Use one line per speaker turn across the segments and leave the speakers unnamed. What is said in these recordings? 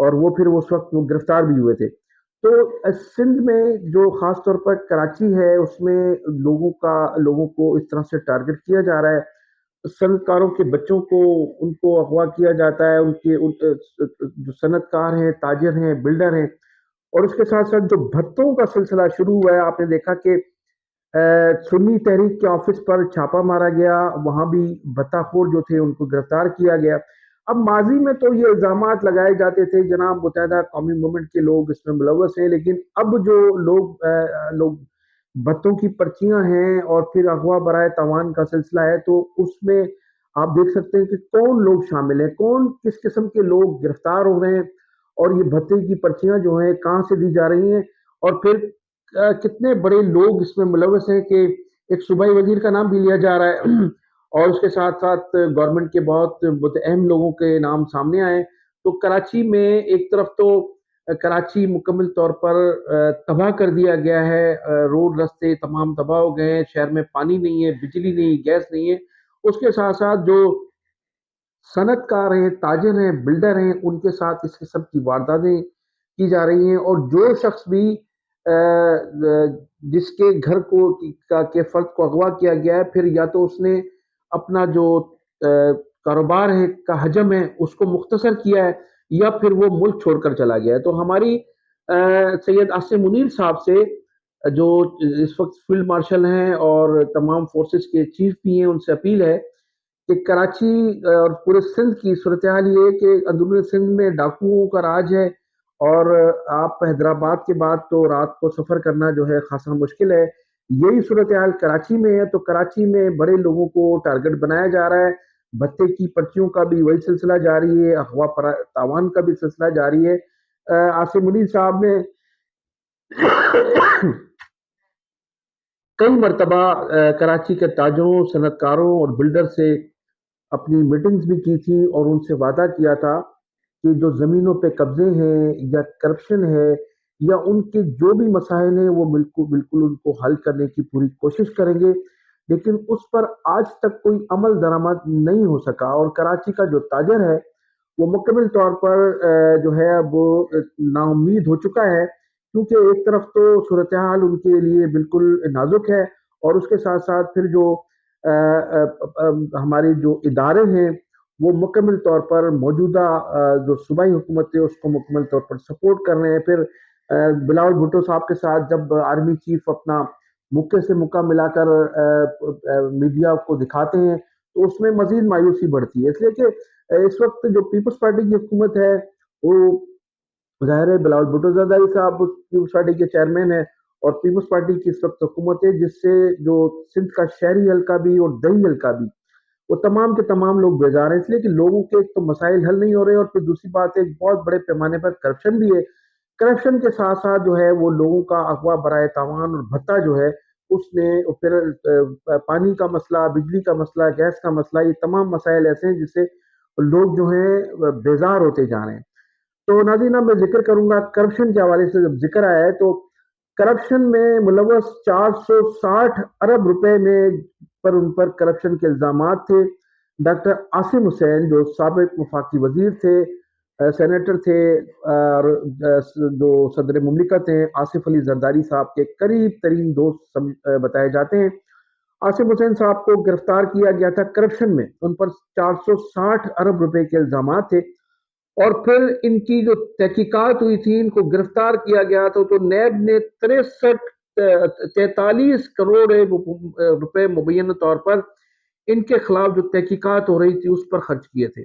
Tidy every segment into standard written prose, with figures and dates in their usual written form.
اور وہ پھر اس وقت وہ گرفتار بھی ہوئے تھے۔ تو سندھ میں جو خاص طور پر کراچی ہے اس میں لوگوں کو اس طرح سے ٹارگٹ کیا جا رہا ہے، صنعت کاروں کے بچوں کو ان کو اغوا کیا جاتا ہے، جو صنعت کار ہیں، تاجر ہیں، بلڈر ہیں، اور اس کے ساتھ ساتھ جو بھتوں کا سلسلہ شروع ہوا ہے، آپ نے دیکھا کہ سنی تحریک کے آفس پر چھاپا مارا گیا، وہاں بھی بھتہ خور جو تھے ان کو گرفتار کیا گیا۔ اب ماضی میں تو یہ الزامات لگائے جاتے تھے جناب متحدہ قومی موومنٹ کے لوگ اس میں ملوث ہیں، لیکن اب جو لوگ بھتوں کی پرچیاں ہیں اور پھر اغوا برائے تاوان کا سلسلہ ہے، تو اس میں آپ دیکھ سکتے ہیں کہ کون لوگ شامل ہیں، کون کس قسم کے لوگ گرفتار ہو رہے ہیں، اور یہ بھتے کی پرچیاں جو ہیں کہاں سے دی جا رہی ہیں، اور پھر کتنے بڑے لوگ اس میں ملوث ہیں کہ ایک صوبائی وزیر کا نام بھی لیا جا رہا ہے اور اس کے ساتھ ساتھ گورنمنٹ کے بہت اہم لوگوں کے نام سامنے آئے۔ تو کراچی میں ایک طرف تو کراچی مکمل طور پر تباہ کر دیا گیا ہے، روڈ رستے تمام تباہ ہو گئے ہیں، شہر میں پانی نہیں ہے، بجلی نہیں، گیس نہیں ہے۔ اس کے ساتھ ساتھ جو صنعت کار ہیں، تاجر ہیں، بلڈر ہیں، ان کے ساتھ اس قسم کی وارداتیں کی جا رہی ہیں، اور جو شخص بھی جس کے گھر کے فرد کو اغوا کیا گیا ہے، پھر یا تو اس نے اپنا جو کاروبار ہے کا حجم ہے اس کو مختصر کیا ہے، یا پھر وہ ملک چھوڑ کر چلا گیا ہے۔ تو ہماری سید عاصم منیر صاحب سے جو اس وقت فیلڈ مارشل ہیں اور تمام فورسز کے چیف بھی ہیں، ان سے اپیل ہے کہ کراچی اور پورے سندھ کی صورتحال یہ ہے کہ اندرون سندھ میں ڈاکوؤں کا راج ہے، اور آپ حیدرآباد کے بعد تو رات کو سفر کرنا جو ہے خاصا مشکل ہے۔ یہی صورتحال کراچی میں ہے، تو کراچی میں بڑے لوگوں کو ٹارگٹ بنایا جا رہا ہے، بھتے کی پرچیوں کا بھی وہی سلسلہ جاری ہے، اغوا تاوان کا بھی سلسلہ جاری ہے۔ عاصم منیر صاحب نے کئی مرتبہ کراچی کے تاجروں، صنعت کاروں اور بلڈر سے اپنی میٹنگز بھی کی تھی، اور ان سے وعدہ کیا تھا کہ جو زمینوں پہ قبضے ہیں یا کرپشن ہے یا ان کے جو بھی مسائل ہیں وہ بالکل ان کو حل کرنے کی پوری کوشش کریں گے، لیکن اس پر آج تک کوئی عمل درآمد نہیں ہو سکا، اور کراچی کا جو تاجر ہے وہ مکمل طور پر جو ہے وہ نا امید ہو چکا ہے، کیونکہ ایک طرف تو صورتحال ان کے لیے بالکل نازک ہے، اور اس کے ساتھ ساتھ پھر جو ہمارے جو ادارے ہیں وہ مکمل طور پر موجودہ جو صوبائی حکومت ہے اس کو مکمل طور پر سپورٹ کر رہے ہیں۔ پھر بلاول بھٹو صاحب کے ساتھ جب آرمی چیف اپنا مکے سے مکہ ملا کر میڈیا کو دکھاتے ہیں تو اس میں مزید مایوسی بڑھتی ہے، اس لیے کہ اس وقت جو پیپلز پارٹی کی حکومت ہے وہ ظاہر ہے بلاول بھٹو زرداری صاحب پیپلز پارٹی کے چیئرمین ہیں، اور پیپلز پارٹی کی اس وقت حکومت ہے جس سے جو سندھ کا شہری حلقہ بھی اور دیہی حلقہ بھی وہ تمام کے تمام لوگ بیزار ہیں، اس لیے کہ لوگوں کے ایک تو مسائل حل نہیں ہو رہے، اور پھر دوسری بات ایک بہت بڑے پیمانے پر کرپشن بھی ہے۔ کرپشن کے ساتھ ساتھ جو ہے وہ لوگوں کا اغوا برائے تاوان اور بھتہ جو ہے اس نے پھر پانی کا مسئلہ، بجلی کا مسئلہ، گیس کا مسئلہ، یہ تمام مسائل ایسے ہیں جس سے لوگ جو ہیں بیزار ہوتے جا رہے ہیں۔ تو ناظرین میں ذکر کروں گا کرپشن کے حوالے سے، جب ذکر آیا ہے تو کرپشن میں ملوث 460 ارب روپے میں ان پر کرپشن کے الزامات تھے۔ ڈاکٹر عاصم حسین جو سابق وفاقی وزیر تھے، سینیٹر تھے، اور جو صدر مملکت ہیں آصف علی زرداری صاحب کے قریب ترین دوست بتائے جاتے ہیں، عاصم حسین صاحب کو گرفتار کیا گیا تھا کرپشن میں، ان پر 460 ارب روپے کے الزامات تھے، اور پھر ان کی جو تحقیقات ہوئی تھی، ان کو گرفتار کیا گیا تھا، تو نیب نے 43 کروڑ روپے مبینہ طور پر ان کے خلاف جو تحقیقات ہو رہی تھی اس پر خرچ کیے تھے،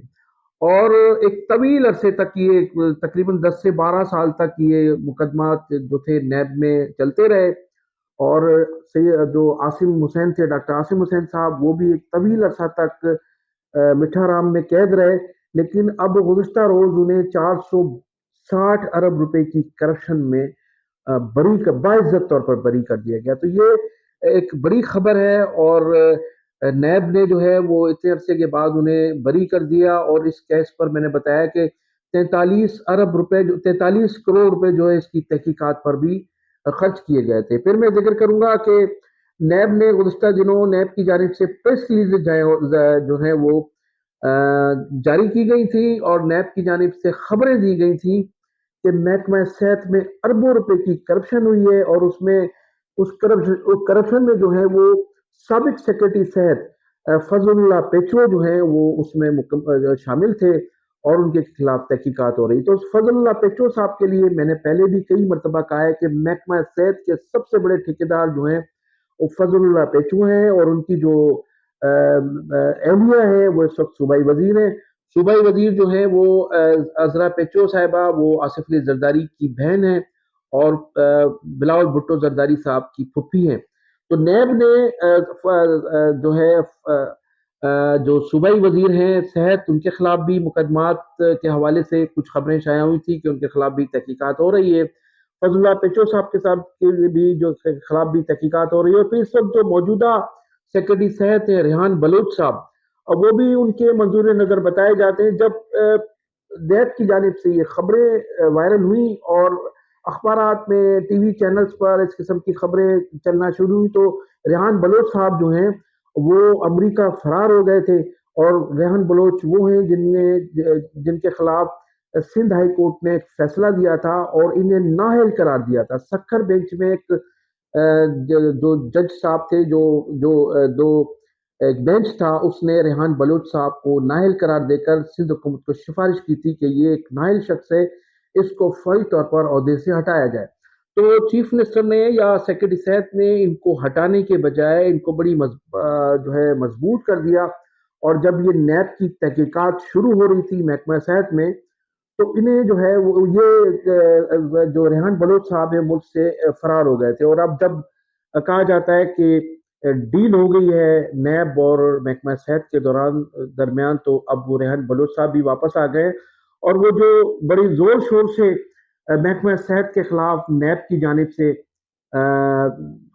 اور ایک طویل عرصے تک یہ تقریباً 10 سے 12 سال تک یہ مقدمات جو تھے نیب میں چلتے رہے، اور جو عاصم حسین تھے، ڈاکٹر عاصم حسین صاحب، وہ بھی ایک طویل عرصہ تک مٹھا رام میں قید رہے، لیکن اب گزشتہ روز انہیں 460 ارب روپے کی کرپشن میں باعزت طور پر بری کر دیا گیا۔ تو یہ ایک بڑی خبر ہے، اور نیب نے جو ہے وہ اتنے عرصے کے بعد انہیں بری کر دیا، اور اس کیس پر میں نے بتایا کہ 43 کروڑ روپے جو ہے اس کی تحقیقات پر بھی خرچ کیے گئے تھے۔ پھر میں ذکر کروں گا کہ نیب نے گزشتہ دنوں نیب کی جانب سے پریس ریلیز جو ہے وہ جاری کی گئی تھی اور نیب کی جانب سے خبریں دی گئی تھیں کہ محکمہ صحت میں اربوں روپے کی کرپشن ہوئی ہے، اور اس میں اس کرپشن میں جو ہے وہ سابق سیکرٹری صحت فضل اللہ پیچو جو ہیں وہ اس میں شامل تھے، اور ان کے خلاف تحقیقات ہو رہی۔ تو فضل اللہ پیچو صاحب کے لیے میں نے پہلے بھی کئی مرتبہ کہا ہے کہ محکمہ صحت کے سب سے بڑے ٹھیکیدار جو ہیں وہ فضل اللہ پیچو ہیں، اور ان کی جو اہلیہ ہے وہ اس وقت صوبائی وزیر ہیں۔ صوبائی وزیر جو ہیں وہ عذرا پیچو صاحبہ، وہ آصف علی زرداری کی بہن ہیں، اور بلاول بھٹو زرداری صاحب کی پھپھی ہیں۔ تو نیب نے جو ہے جو صوبائی وزیر ہیں صحت، ان کے خلاف بھی مقدمات کے حوالے سے کچھ خبریں شائع ہوئی تھی کہ ان کے خلاف بھی تحقیقات ہو رہی ہے۔ فضل اللہ پیچو صاحب کے ساتھ بھی جو خلاف بھی تحقیقات ہو رہی ہے۔ اور پھر اس وقت جو موجودہ سیکرٹری صحت ہے ریحان بلوچ صاحب، اور وہ بھی ان کے منظور نظر بتائے جاتے ہیں۔ جب نیب کی جانب سے یہ خبریں وائرل ہوئی اور اخبارات میں ٹی وی چینلز پر اس قسم کی خبریں چلنا شروع ہوئی، تو ریحان بلوچ صاحب جو ہیں وہ امریکہ فرار ہو گئے تھے۔ اور ریحان بلوچ وہ ہیں جن کے خلاف سندھ ہائی کورٹ نے ایک فیصلہ دیا تھا اور انہیں نااہل قرار دیا تھا۔ سکھر بینچ میں ایک جو جج صاحب تھے، جو ایک بینچ تھا، اس نے ریحان بلوچ صاحب کو نااہل قرار دے کر سندھ حکومت کو سفارش کی تھی کہ یہ ایک نااہل شخص ہے، اس کو فوری طور پر عہدے سے ہٹایا جائے۔ تو چیف منسٹر نے یا سیکرٹری صحت نے ان کو ہٹانے کے بجائے ان کو بڑی جو ہے مضبوط کر دیا۔ اور جب یہ نیب کی تحقیقات شروع ہو رہی تھی محکمہ صحت میں، تو انہیں جو ہے وہ یہ جو ریحان بلوچ صاحب ہیں ملک سے فرار ہو گئے تھے۔ اور اب جب کہا جاتا ہے کہ ڈیل ہو گئی ہے نیب اور محکمہ صحت کے درمیان، تو اب وہ ریحان بلوچ صاحب بھی واپس آ گئے، اور وہ جو بڑی زور شور سے محکمہ صحت کے خلاف نیب کی جانب سے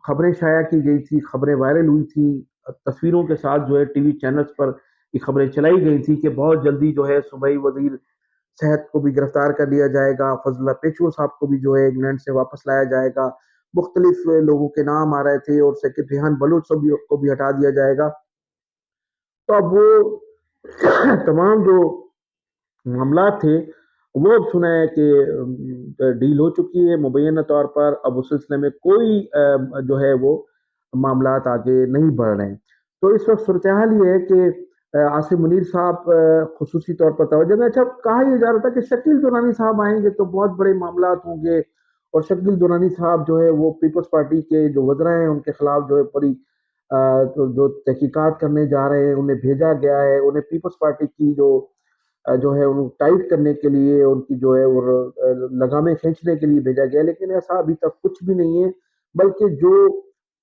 خبریں شائع کی گئی تھی، خبریں وائرل ہوئی تھی، تصویروں کے ساتھ جو ہے ٹی وی چینلز پر یہ خبریں چلائی گئی تھی کہ بہت جلدی جو ہے صوبائی وزیر صحت کو بھی گرفتار کر لیا جائے گا، فضل اللہ پیچو صاحب کو بھی جو ہے انگلینڈ سے واپس لایا جائے گا، مختلف لوگوں کے نام آ رہے تھے، اور سیکرٹری ریحان بلوچ کو بھی ہٹا دیا جائے گا۔ تو اب وہ تمام جو معاملات تھے وہ اب سنا ہے کہ ڈیل ہو چکی ہے مبینہ طور پر۔ اب اس سلسلے میں کوئی جو ہے وہ معاملات آگے نہیں بڑھ رہے ہیں۔ تو اس وقت صورتحال یہ ہے کہ عاصم منیر صاحب خصوصی طور پر توجہ دیں۔ اچھا، کہا یہ جا رہا تھا کہ شکیل درانی صاحب آئیں گے تو بہت بڑے معاملات ہوں گے، اور شکیل درانی صاحب جو ہے وہ پیپلز پارٹی کے جو وزراء ہیں ان کے خلاف جو ہے بڑی جو تحقیقات کرنے جا رہے ہیں، انہیں بھیجا گیا ہے، انہیں پیپلز پارٹی کی جو ہے ان ٹائٹ کرنے کے لیے، ان کی جو ہے وہ لگامیں کھینچنے کے لیے بھیجا گیا، لیکن ایسا ابھی تک کچھ بھی نہیں ہے۔ بلکہ جو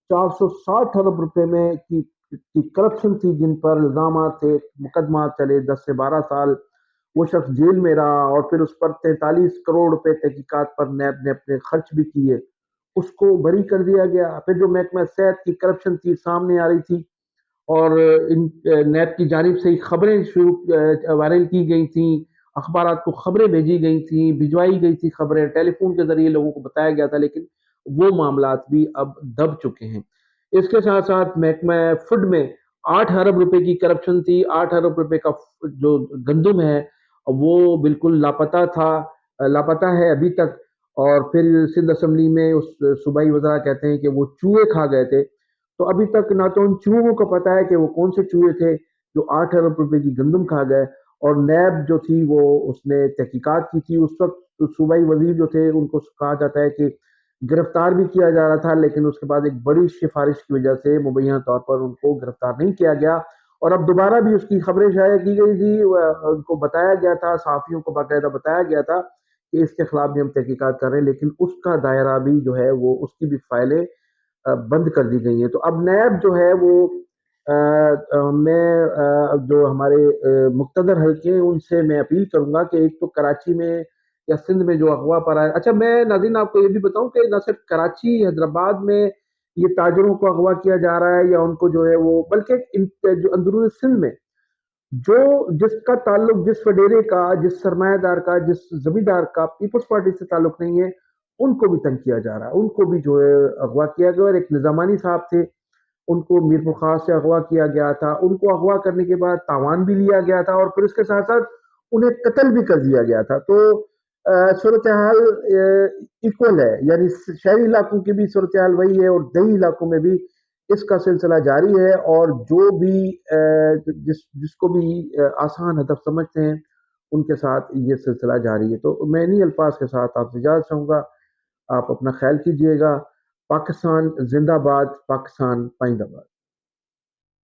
460 ارب روپے میں کی کرپشن تھی، جن پر الزامات تھے، مقدمات چلے 10 سے 12 سال، وہ شخص جیل میں رہا، اور پھر اس پر 43 کروڑ روپے تحقیقات پر نیب نے اپنے خرچ بھی کیے، اس کو بری کر دیا گیا۔ پھر جو محکمہ صحت کی کرپشن تھی سامنے آ رہی تھی، اور نیب کی جانب سے خبریں وائرل کی گئی تھیں، اخبارات کو خبریں بھیجی گئی تھیں، بھجوائی گئی تھی خبریں، ٹیلی فون کے ذریعے لوگوں کو بتایا گیا تھا، لیکن وہ معاملات بھی اب دب چکے ہیں۔ اس کے ساتھ ساتھ محکمہ فوڈ میں 8 ارب روپے کی کرپشن تھی۔ 8 ارب روپے کا جو گندم ہے وہ بالکل لاپتہ ہے ابھی تک۔ اور پھر سندھ اسمبلی میں اس صوبائی وزراء کہتے ہیں کہ وہ چوہے کھا گئے تھے، تو ابھی تک نہ تو ان چوہوں کو پتا ہے کہ وہ کون سے چوہے تھے جو 8 ارب روپے کی گندم کھا گئے۔ اور نیب جو تھی وہ اس نے تحقیقات کی تھی، اس وقت صوبائی وزیر جو تھے ان کو کہا جاتا ہے کہ گرفتار بھی کیا جا رہا تھا، لیکن اس کے بعد ایک بڑی سفارش کی وجہ سے مبینہ طور پر ان کو گرفتار نہیں کیا گیا۔ اور اب دوبارہ بھی اس کی خبریں شائع کی گئی تھی، ان کو بتایا گیا تھا، صحافیوں کو باقاعدہ بتایا گیا تھا کہ اس کے خلاف بھی ہم تحقیقات کر رہے ہیں، لیکن اس کا دائرہ بھی جو ہے وہ اس کی بھی فائلیں بند کر دی گئی ہیں۔ تو اب نیب جو ہے وہ میں جو ہمارے مقتدر حلقے ہیں ان سے میں اپیل کروں گا کہ ایک تو کراچی میں یا سندھ میں جو اغوا پر آئے، اچھا میں ناظرین آپ کو یہ بھی بتاؤں کہ نہ صرف کراچی حیدرآباد میں یہ تاجروں کو اغوا کیا جا رہا ہے یا ان کو جو ہے وہ، بلکہ جو اندرون سندھ میں جس کا تعلق، جس وڈیرے کا، جس سرمایہ دار کا، جس زمیندار کا پیپلز پارٹی سے تعلق نہیں ہے، ان کو بھی تنگ کیا جا رہا ہے، ان کو بھی جو ہے اغوا کیا گیا۔ اور ایک نظامانی صاحب تھے ان کو میرپور خاص سے اغوا کیا گیا تھا، ان کو اغوا کرنے کے بعد تاوان بھی لیا گیا تھا اور پھر اس کے ساتھ ساتھ انہیں قتل بھی کر دیا گیا تھا۔ تو صورتحال ایکول ہے، یعنی شہری علاقوں کی بھی صورتحال وہی ہے اور دیہی علاقوں میں بھی اس کا سلسلہ جاری ہے، اور جو بھی جس کو بھی آسان ہدف سمجھتے ہیں ان کے ساتھ یہ سلسلہ جاری ہے۔ تو میں انہی الفاظ کے ساتھ آپ سے اجازت چاہوں گا، آپ اپنا خیال کیجیے گا۔ پاکستان زندہ باد، پاکستان پائندہ باد۔